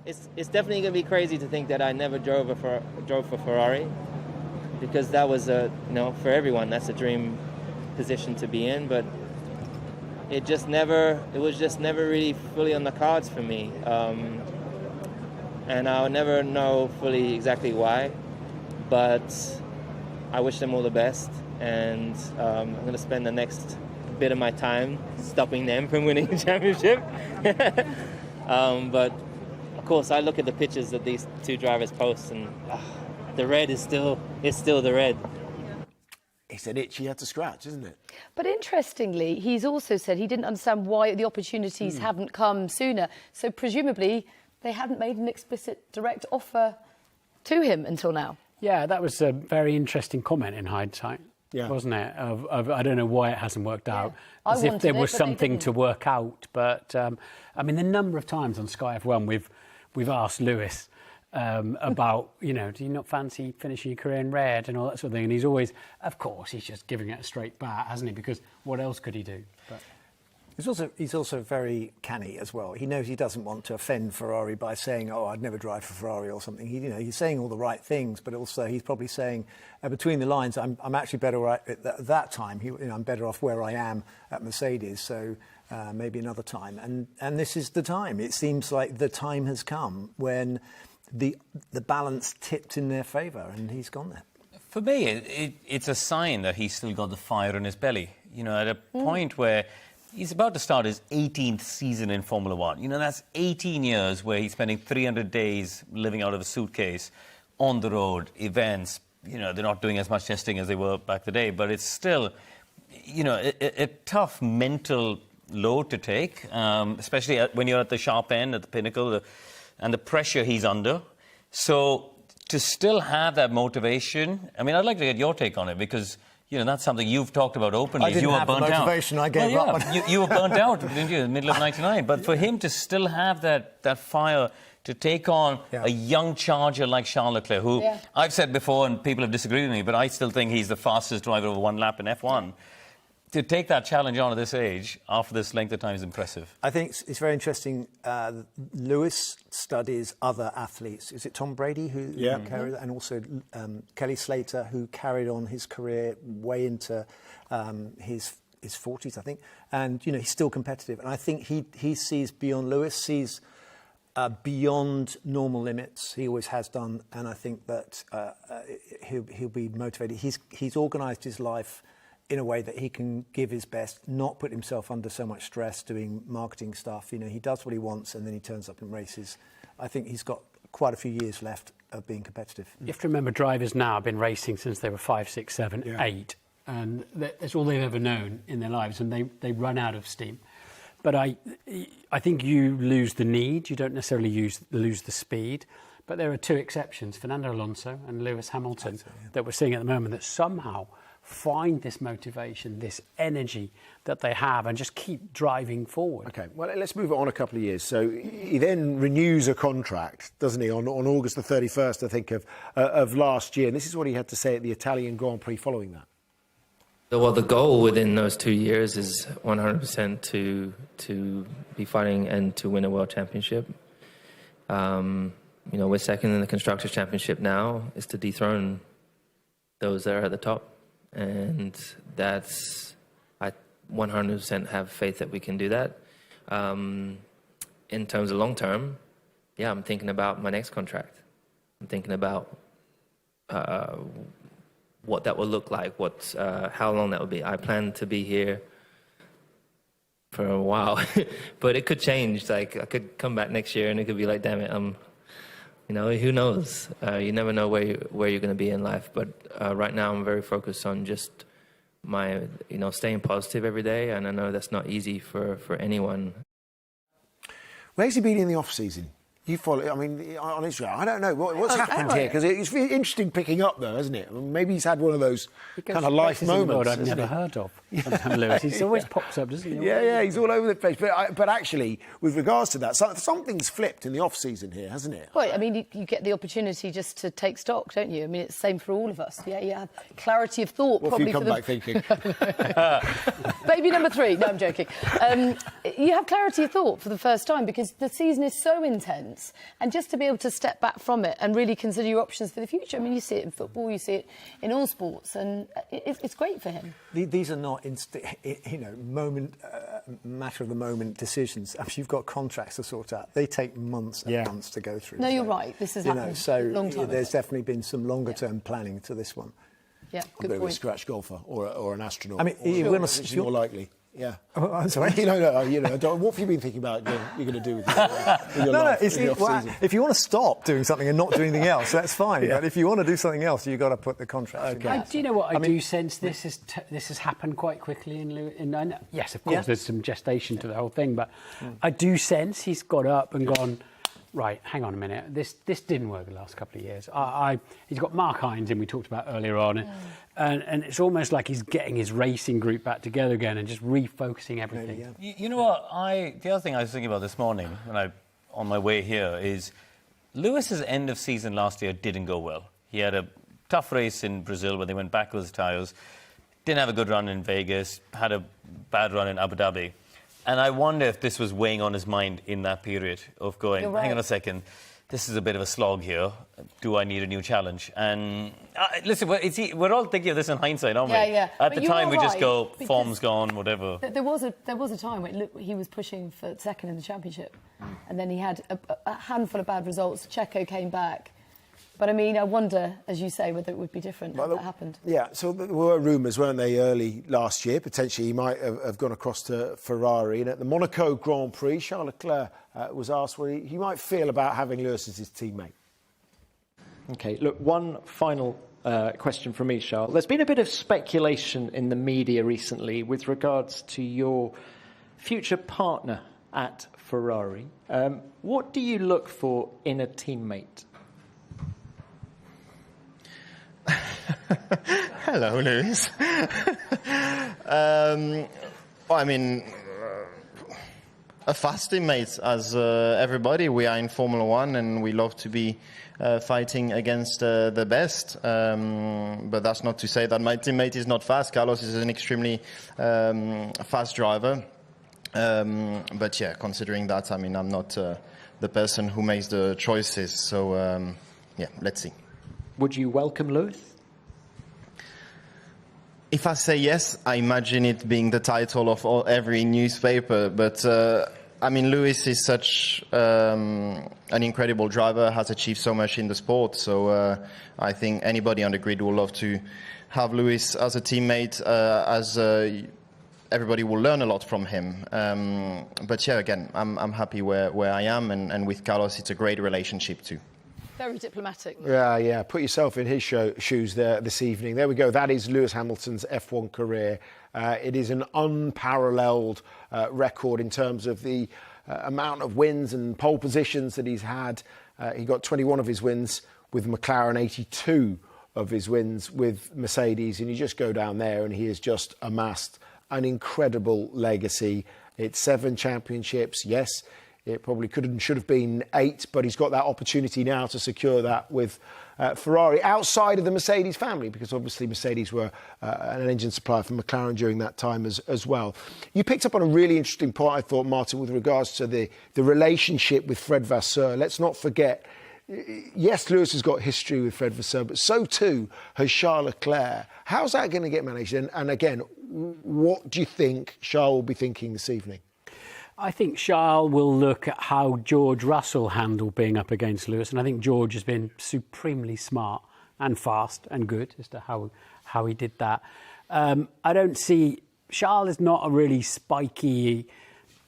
It's definitely going to be crazy to think that I never drove for Ferrari, because that was for everyone that's a dream position to be in, but it was just never really fully on the cards for me, and I'll never know fully exactly why, but I wish them all the best, and I'm going to spend the next bit of my time stopping them from winning the championship. But of course, I look at the pictures that these two drivers post, and the red is still the red. it's an itch he had to scratch, isn't it? But interestingly, he's also said he didn't understand why the opportunities haven't come sooner. So presumably they hadn't made an explicit direct offer to him until now. Yeah, that was a very interesting comment in hindsight, wasn't it? Of I don't know why it hasn't worked out. As if there was something to work out. But, I mean, the number of times on Sky F1 we've asked Lewis about, do you not fancy finishing your career in red and all that sort of thing? And he's always, of course, he's just giving it a straight bat, hasn't he? Because what else could he do? But He's also very canny as well. He knows he doesn't want to offend Ferrari by saying, "Oh, I'd never drive for Ferrari" or something. He's saying all the right things, but also he's probably saying between the lines, "I'm actually better at that time. I'm better off where I am at Mercedes. So maybe another time." And this is the time. It seems like the time has come when the balance tipped in their favour, and he's gone there. For me, it's a sign that he's still got the fire in his belly. At a point where he's about to start his 18th season in Formula One. That's 18 years where he's spending 300 days living out of a suitcase, on the road, events. They're not doing as much testing as they were back in the day, but it's still, a tough mental load to take, especially when you're at the sharp end, at the pinnacle, and the pressure he's under. So to still have that motivation, I mean, I'd like to get your take on it, because that's something you've talked about openly. I didn't have the motivation. I gave up. You were burnt out, didn't you, in the middle of '99? But for him to still have that fire to take on a young charger like Charles Leclerc, who I've said before, and people have disagreed with me, but I still think he's the fastest driver over one lap in F1. To take that challenge on at this age, after this length of time, is impressive. I think it's very interesting. Lewis studies other athletes. Is it Tom Brady who carried that? And also Kelly Slater, who carried on his career way into his 40s, I think. And, he's still competitive. And I think he sees beyond Lewis, sees beyond normal limits. He always has done. And I think that he'll be motivated. He's organised his life in a way that he can give his best, not put himself under so much stress doing marketing stuff. He does what he wants and then he turns up in races. I think he's got quite a few years left of being competitive. You have to remember, drivers now have been racing since they were 5, 6, 7, 8. And that's all they've ever known in their lives, and they run out of steam. But I think you lose the need. You don't necessarily lose the speed. But there are two exceptions, Fernando Alonso and Lewis Hamilton, that we're seeing at the moment, that somehow find this motivation, this energy that they have, and just keep driving forward. OK, well, let's move it on a couple of years. So he then renews a contract, doesn't he, on August the 31st, I think, of last year. And this is what he had to say at the Italian Grand Prix following that. Well, the goal within those 2 years is 100% to be fighting and to win a world championship. We're second in the Constructors' Championship now. Is to dethrone those that are at the top. And I 100% have faith that we can do that. In terms of long term, I'm thinking about my next contract. I'm thinking about what that will look like, how long that will be. I plan to be here for a while, but it could change. Like, I could come back next year and it could be like, damn it, who knows? You never know where you're going to be in life. But right now, I'm very focused on just my, staying positive every day. And I know that's not easy for anyone. Where's he been in the off season? You follow, I mean, on Israel, I don't know what's happened here, because it's really interesting picking up, though, isn't it? I mean, maybe he's had one of those kind of life moments I've never heard of. Lewis, he always pops up, doesn't he? Yeah, he's all over the place. But actually, with regards to that, something's flipped in the off season here, hasn't it? Well, I mean, you get the opportunity just to take stock, don't you? I mean, it's the same for all of us. Yeah, you have clarity of thought. What probably have you come back thinking? Baby number 3. No, I'm joking. You have clarity of thought for the first time because the season is so intense. And just to be able to step back from it and really consider your options for the future. I mean, you see it in football, you see it in all sports, and it's great for him. These are not, matter of the moment decisions. I mean, you've got contracts to sort out. They take months and months to go through. No, you're right. This has happened a long time ago. There's definitely been some longer-term planning to this one. Yeah, good point. A scratch golfer or an astronaut. I mean, which is more likely. Yeah. Oh, I'm sorry. What have you been thinking about you're going to do with your life in the off-season? If you want to stop doing something and not do anything else, that's fine. Yeah. But if you want to do something else, you've got to put the contract in. Do you know what I do sense? This has happened quite quickly yes, of course, there's some gestation to the whole thing, but I do sense he's got up and gone, right, hang on a minute, this didn't work the last couple of years. He's got Mark Hines in, we talked about earlier on, and it's almost like he's getting his racing group back together again and just refocusing everything. You know what? The other thing I was thinking about this morning on my way here is Lewis's end of season last year didn't go well. He had a tough race in Brazil where they went back with his tyres, didn't have a good run in Vegas, had a bad run in Abu Dhabi. And I wonder if this was weighing on his mind in that period of going, hang on a second, this is a bit of a slog here. Do I need a new challenge? And listen, we're all thinking of this in hindsight, aren't we? Yeah. At the time, we just go, form's gone, whatever. There was a time when he was pushing for second in the championship, and then he had a handful of bad results. Checo came back. But, I mean, I wonder, as you say, whether it would be different if that happened. Yeah, so there were rumours, weren't they, early last year? Potentially he might have gone across to Ferrari. And at the Monaco Grand Prix, Charles Leclerc was asked what he might feel about having Lewis as his teammate. OK, look, one final question from me, Charles. There's been a bit of speculation in the media recently with regards to your future partner at Ferrari. What do you look for in a teammate? Hello, Lewis. I mean, a fast teammate, as everybody. We are in Formula One and we love to be fighting against the best. But that's not to say that my teammate is not fast. Carlos is an extremely fast driver. But yeah, considering that, I mean, I'm not the person who makes the choices. So, yeah, let's see. Would you welcome Lewis? If I say yes, I imagine it being the title of every newspaper. But, I mean, Lewis is such an incredible driver, has achieved so much in the sport. So I think anybody on the grid will love to have Lewis as a teammate, as everybody will learn a lot from him. But, yeah, again, I'm happy where I am. And with Carlos, it's a great relationship too. Very diplomatic. Yeah. Put yourself in his shoes there this evening. There we go. That is Lewis Hamilton's F1 career. It is an unparalleled record in terms of the amount of wins and pole positions that he's had. He got 21 of his wins with McLaren, 82 of his wins with Mercedes. And you just go down there and he has just amassed an incredible legacy. It's 7 championships, yes. It probably could and should have been 8, but he's got that opportunity now to secure that with Ferrari outside of the Mercedes family, because obviously Mercedes were an engine supplier for McLaren during that time as well. You picked up on a really interesting point, I thought, Martin, with regards to the relationship with Fred Vasseur. Let's not forget, yes, Lewis has got history with Fred Vasseur, but so too has Charles Leclerc. How's that going to get managed? And again, what do you think Charles will be thinking this evening? I think Charles will look at how George Russell handled being up against Lewis, and I think George has been supremely smart and fast and good as to how he did that. I don't see... Charles is not a really spiky,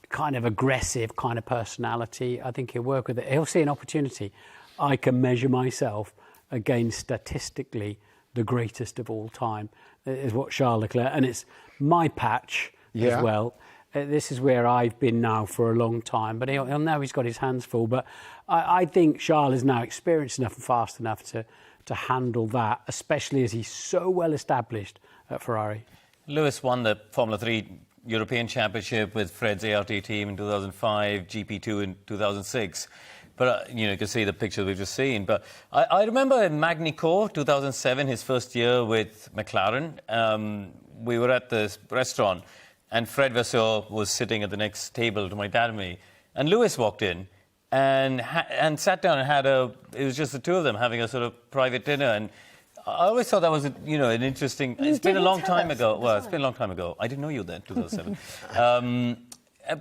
kind of aggressive kind of personality. I think he'll work with it. He'll see an opportunity. I can measure myself against, statistically, the greatest of all time, is what Charles Leclerc... And it's my patch as well. This is where I've been now for a long time, but he'll know he's got his hands full. But I think Charles is now experienced enough and fast enough to handle that, especially as he's so well established at Ferrari. Lewis won the Formula 3 European Championship with Fred's ART team in 2005, GP2 in 2006. But, you can see the pictures we've just seen. But I remember in Magny-Cours, 2007, his first year with McLaren, we were at this restaurant, and Fred Vasseur was sitting at the next table to my dad and me. And Lewis walked in and sat down and had it was just the two of them having a sort of private dinner. And I always thought that was, an interesting... It's been a long time ago. Well, it's been a long time ago. I didn't know you then, 2007.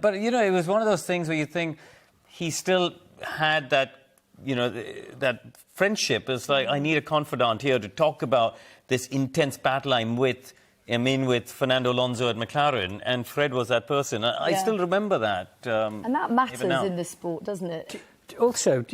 But, it was one of those things where you think he still had that, that friendship. It's like, I need a confidant here to talk about this intense battle I'm with with Fernando Alonso at McLaren, and Fred was that person. I still remember that. And that matters in this sport, doesn't it? Also,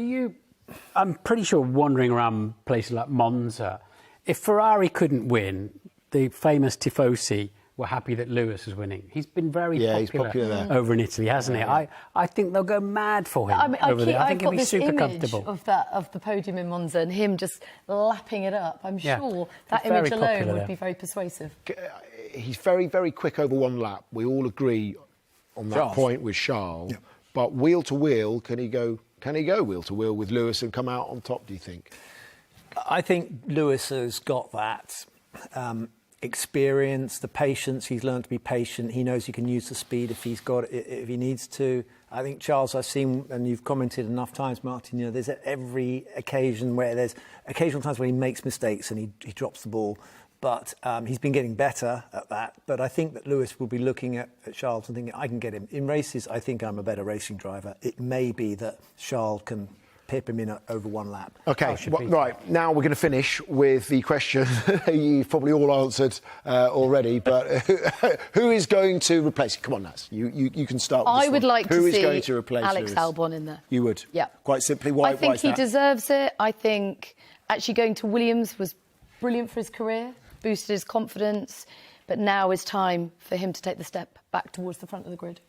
I'm pretty sure wandering around places like Monza, if Ferrari couldn't win, the famous tifosi were happy that Lewis was winning. He's been very popular there. over in Italy, hasn't he? I think they'll go mad for him over there. I think he'll be super comfortable. Of the podium in Monza and him just lapping it up. I'm sure that image alone would be very persuasive. He's very, very quick over one lap. We all agree on that point with Charles. Yeah. But wheel to wheel, can he go wheel to wheel with Lewis and come out on top, do you think? I think Lewis has got that experience, the patience. He's learned to be patient. He knows he can use the speed if he needs to. I think Charles, I've seen, and you've commented enough times, Martin, there's every occasion where there's occasional times where he makes mistakes and he drops the ball. But he's been getting better at that. But I think that Lewis will be looking at Charles and thinking, I can get him. In races, I think I'm a better racing driver. It may be that Charles can pip him in over one lap. OK, right, now we're going to finish with the question you've probably all answered already, but who is going to replace it? Come on, Nats, you can start with this I would like who to is see going to replace Alex Lewis? Albon in there. You would? Yeah. Quite simply, why? I think why he that? deserves it. I think actually going to Williams was brilliant for his career, boosted his confidence, but now is time for him to take the step back towards the front of the grid.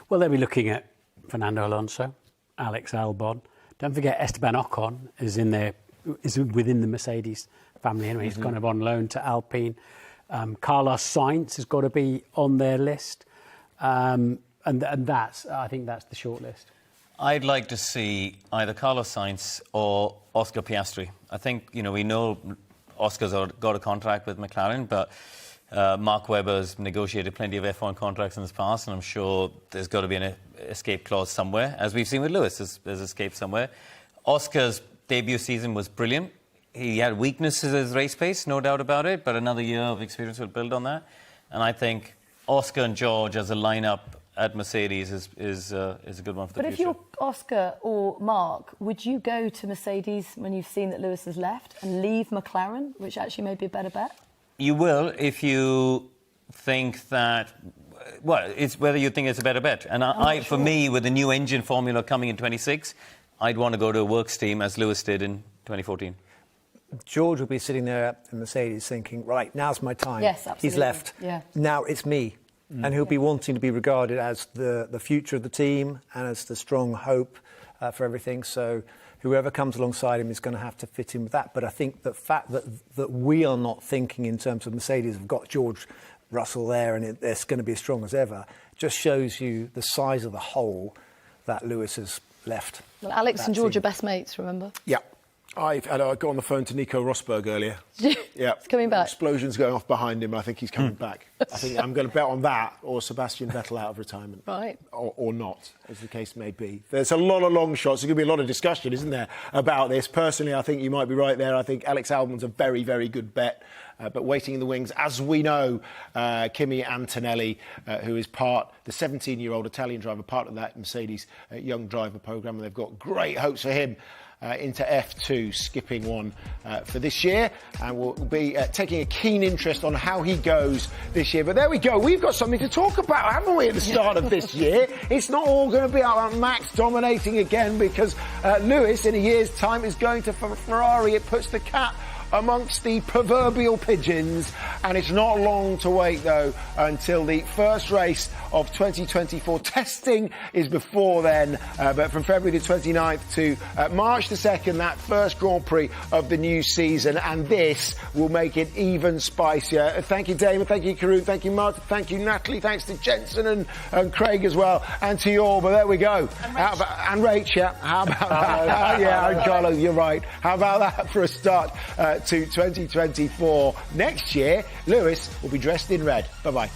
Well, they'll be looking at Fernando Alonso, Alex Albon. Don't forget Esteban Ocon is within the Mercedes family anyway. He's kind of on loan to Alpine. Carlos Sainz has got to be on their list. And I think that's the short list. I'd like to see either Carlos Sainz or Oscar Piastri. I think, we know Oscar's got a contract with McLaren, but Mark Webber's negotiated plenty of F1 contracts in his past, and I'm sure there's got to be an escape clause somewhere. As we've seen with Lewis, there's escape somewhere. Oscar's debut season was brilliant. He had weaknesses as race pace, no doubt about it, but another year of experience will build on that. And I think Oscar and George as a lineup at Mercedes is a good one for the future. But if you're Oscar or Mark, would you go to Mercedes when you've seen that Lewis has left and leave McLaren, which actually may be a better bet? You will if you think that... Well, it's whether you think it's a better bet. And for me, with the new engine formula coming in 26, I'd want to go to a works team as Lewis did in 2014. George will be sitting there at Mercedes thinking, right, now's my time. Yes, absolutely. He's left. Yeah. Now it's me. And he'll be wanting to be regarded as the future of the team and as the strong hope for everything. So whoever comes alongside him is going to have to fit in with that. But I think the fact that we are not thinking in terms of Mercedes have got George Russell there and it's going to be as strong as ever just shows you the size of the hole that Lewis has left. Well, Alex and George are best mates, remember? Yeah. I got on the phone to Nico Rosberg earlier. Yeah, he's coming back. Explosions going off behind him. I think he's coming back. I think I'm going to bet on that or Sebastian Vettel out of retirement. Right. Or not, as the case may be. There's a lot of long shots. There's going to be a lot of discussion, isn't there, about this. Personally, I think you might be right there. I think Alex Albon's a very, very good bet. But waiting in the wings, as we know, Kimi Antonelli, who is the 17-year-old Italian driver, part of that Mercedes young driver programme, and they've got great hopes for him into F2, skipping one for this year, and we'll be taking a keen interest on how he goes this year. But there we go, we've got something to talk about, haven't we, at the start of this year? It's not all going to be about Max dominating again, because Lewis, in a year's time, is going to Ferrari. It puts the cat amongst the proverbial pigeons, and it's not long to wait though until the first race of 2024. Testing is before then, but from February the 29th to March the 2nd, that first Grand Prix of the new season, and this will make it even spicier. Thank you, Damon, thank you, Karun, thank you, Martin, thank you, Natalie, thanks to Jenson and Craig as well, and to you all. But there we go. And Rach, yeah. How about that? Yeah, and Carlo, you're right. How about that for a start to 2024? Next year, Lewis will be dressed in red. Bye-bye.